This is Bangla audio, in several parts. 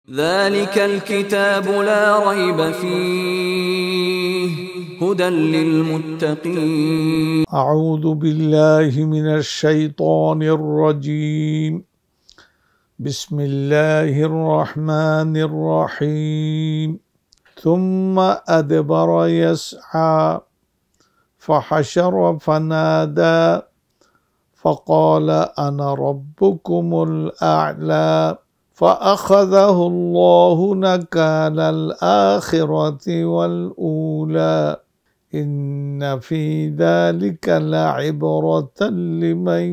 ذلك الكتاب لا ريب فيه هدى للمتقين. أعوذ بالله من الشيطان الرجيم. بسم الله الرحمن الرحيم. ثم أدبر يسعى فحشر فنادى فقال أنا ربكم الأعلى فأخذه الله نكال الآخرة والأولى إن في ذلك لعبرة لمن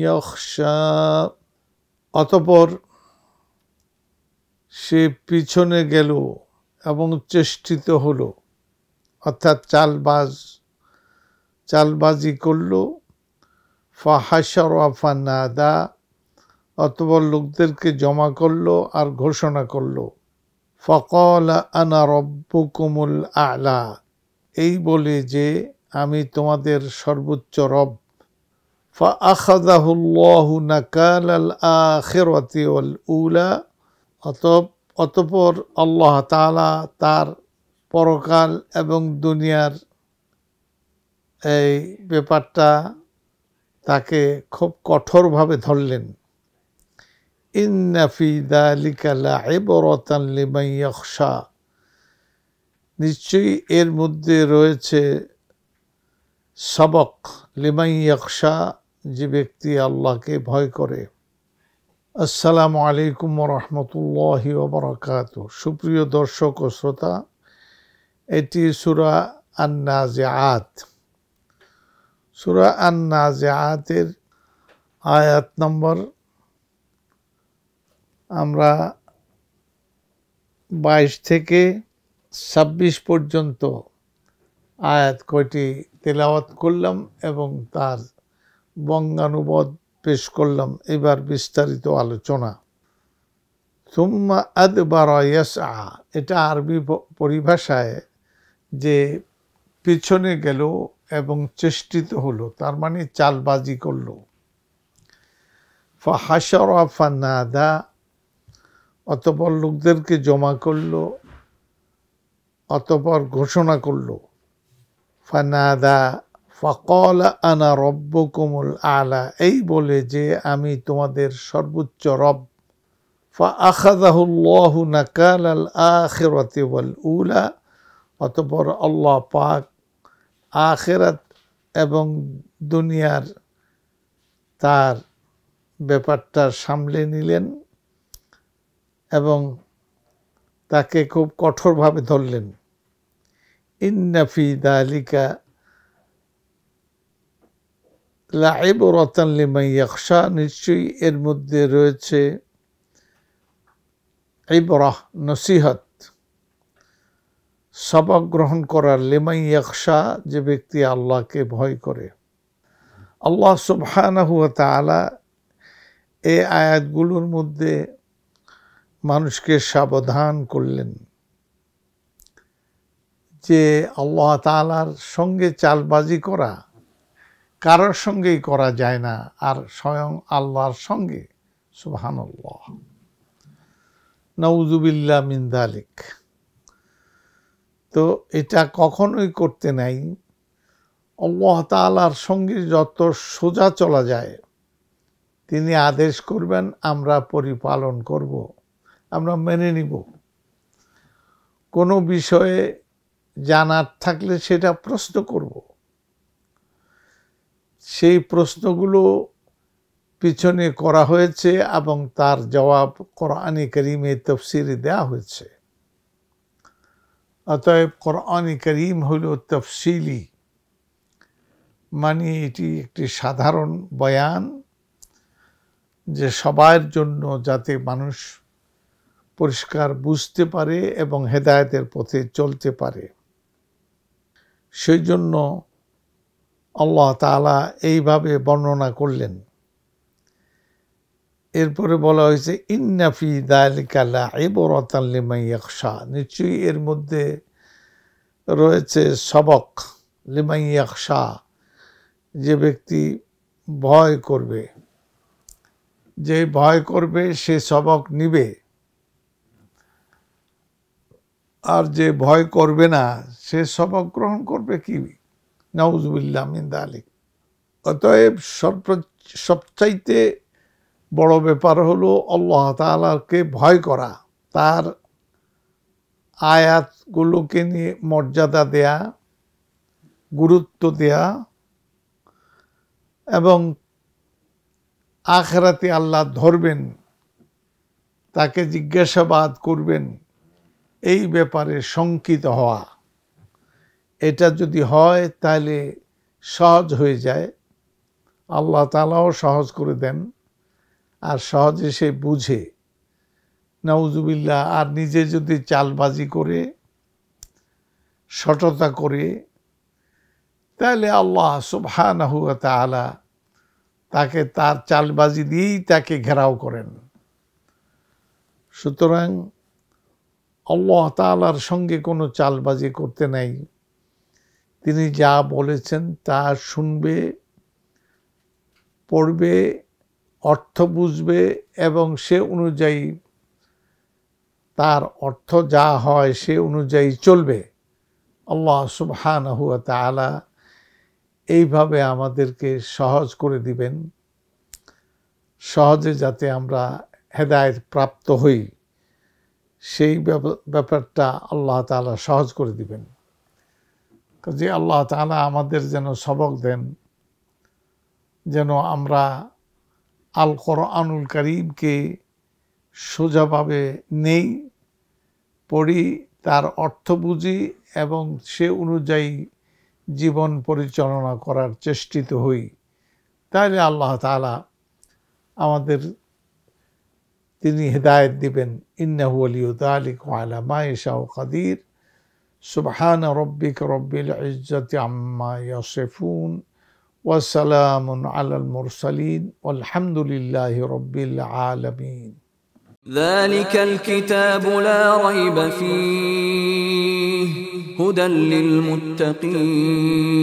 يخشى। অতঃপর সে পিছনে গেল এবং চেষ্টিত হলো, অর্থাৎ চালবাজি করল। ফাহাশারা ফানাদা, অতঃপর লোকদেরকে জমা করলো আর ঘোষণা করলো। ফাকালা আনা রব্বুকুমুল আ'লা, এই বলে যে আমি তোমাদের সর্বোচ্চ রব। ফাআখাযাহুল্লাহু নাকালাল আখিরাতি ওয়াল উলা, অতঃপর আল্লাহ তাআলা তার পরকাল এবং দুনিয়ার এই ব্যাপারটা তাকে খুব কঠোরভাবে ধরলেন। ইন্না ফি যালিকা লাইবরাতান লিমান ইয়াখশা, নিশ্চয়ই এর মধ্যে রয়েছে সবক, লিমান ইয়াখশা, যে ব্যক্তি আল্লাহকে ভয় করে। আসসালামু আলাইকুম ওয়া রাহমাতুল্লাহি ওয়া বারাকাতুহু। সুপ্রিয় দর্শক ও শ্রোতা, এটি সূরা আন-নাজিআত। সূরা আন-নাজিআতের আয়াত নম্বর আমরা 22 থেকে 26 পর্যন্ত আয়াত কয়টি তেলাওয়াত করলাম এবং তার বঙ্গানুবাদ পেশ করলাম। এবার বিস্তারিত আলোচনা। সুম্মা আদবারা ইয়াসআ, এটা আরবি পরিভাষায় যে পিছনে গেল এবং চেষ্টিত হলো, তার মানে চালবাজি করলো। ফাহাশারা ফানাদা, অতঃপর লোকদেরকে জমা করলো, অতঃপর ঘোষণা করলো। ফানাদা ফাকালা আনা রব্বুকুমুল আ'লা, এই বলে যে আমি তোমাদের সর্বোচ্চ রব। ফাআখাযাহুল্লাহু নাকালাল আখিরাতি ওয়াল উলা, অতঃপর আল্লাহ পাক আখিরাত এবং দুনিয়ার তার ব্যাপারটা সামলে নিলেন এবং তাকে খুব কঠোরভাবে ধরলেন। ইন্না ফি যালিকা লাইবরাতান লিমান ইয়াখশা, নিশ্চয়ই এর মধ্যে রয়েছে ইবরাহ, নসিহত, সবক গ্রহণ করার, লিমান ইয়াখশা, যে ব্যক্তি আল্লাহকে ভয় করে। আল্লাহ সুবহানাহু ওয়া তাআলা এই আয়াতগুলোর মধ্যে মানুষকে সাবধান করলেন যে আল্লাহ তাআলার সঙ্গে চালবাজি করা কারোর সঙ্গেই করা যায় না, আর স্বয়ং আল্লাহর সঙ্গে। সুবহানাল্লাহ, নাউযুবিল্লাহ মিন যালিক। তো এটা কখনোই করতে নাই। আল্লাহ তাআলার সঙ্গে যত সোজা চলা যায়, তিনি আদেশ করবেন, আমরা পরিপালন করব, আমরা মেনে নিব। কোনো বিষয়ে জানার থাকলে সেটা প্রশ্ন করব, সেই প্রশ্নগুলো পিছনে করা হয়েছে এবং তার জবাব কোরআনে কারীমে তাফসীরে দেওয়া হয়েছে। অতএব কোরআনে কারীম হল তাফসীলি, মানে এটি একটি সাধারণ বয়ান, যে সবার জন্য, যাতে মানুষ পরিষ্কার বুঝতে পারে এবং হেদায়েতের পথে চলতে পারে। সেই জন্য আল্লাহ তাআলা এইভাবে বর্ণনা করলেন। এরপরে বলা হয়েছে ইন্না ফি যালিকা লাইবরাতান লিমান ইয়াখশা, নিশ্চয়ই এর মধ্যে রয়েছে সবক, লিমান ইয়াখশা, যে ব্যক্তি ভয় করবে। যে ভয় করবে সে সবক নিবে। আর যে ভয় করবে না সে সবক গ্রহণ করবে কি? নাউজুবিল্লাহ মিন যালিক। অতএব সবচাইতে বড় ব্যাপার হলো আল্লাহ তাআলাকে ভয় করা, তার আয়াতগুলোকে নিয়ে মর্যাদা দেয়া, গুরুত্ব দেয়া, এবং আখিরাতে আল্লাহ ধরবেন, তাকে জিজ্ঞাসাবাদ করবেন, এই ব্যাপারে শঙ্কিত হওয়া। এটা যদি হয় তাহলে সহজ হয়ে যায়, আল্লাহ তাআলাও সহজ করে দেন, আর সহজে সে বুঝে। নাউজুবিল্লাহ। আর নিজে যদি চালবাজি করে, সততা করে, তাহলে আল্লাহ সুবহানাহু ওয়া তাআলা তাকে তার চালবাজি দিয়েই তাকে ঘেরাও করেন। সুতরাং আল্লাহ তাআলার সঙ্গে কোনো চালবাজি করতে নাই। তিনি যা বলেছেন তা শুনবে, পড়বে, অর্থ বুঝবে এবং সে অনুযায়ী তার অর্থ যা হয় সে অনুযায়ী চলবে। আল্লাহ সুবহানাহু ওয়া তাআলা এইভাবে আমাদেরকে সহজ করে দিবেন, সহজে যাতে আমরা হেদায়েত প্রাপ্ত হই, সেই ব্যাপারটা আল্লাহ তাআলা সহজ করে দিবেন। কাজে আল্লাহ তাআলা আমাদের যেন সবক দেন, যেন আমরা আল কোরআনুল কারীমকে সোজাভাবে নেই, পড়ি, তার অর্থ বুঝি এবং সে অনুযায়ী জীবন পরিচালনা করার চেষ্টিত হই। তাহলে আল্লাহ তাআলা আমাদের তিনি হেদায়েত দিবেন। ইন্নাহু ওয়ালিয়্যু যালিকা ওয়া আলা মা ইয়াশাউ কাদির। সুবহানা রাব্বিকা রাব্বিল ইজ্জাতি আম্মা ইয়াসিফুন ওয়া সালামুন আলাল মুরসালিন ওয়ালহামদুলিল্লাহি রাব্বিল আলামিন। ذلك الكتاب لا ريب فيه هدى للمتقين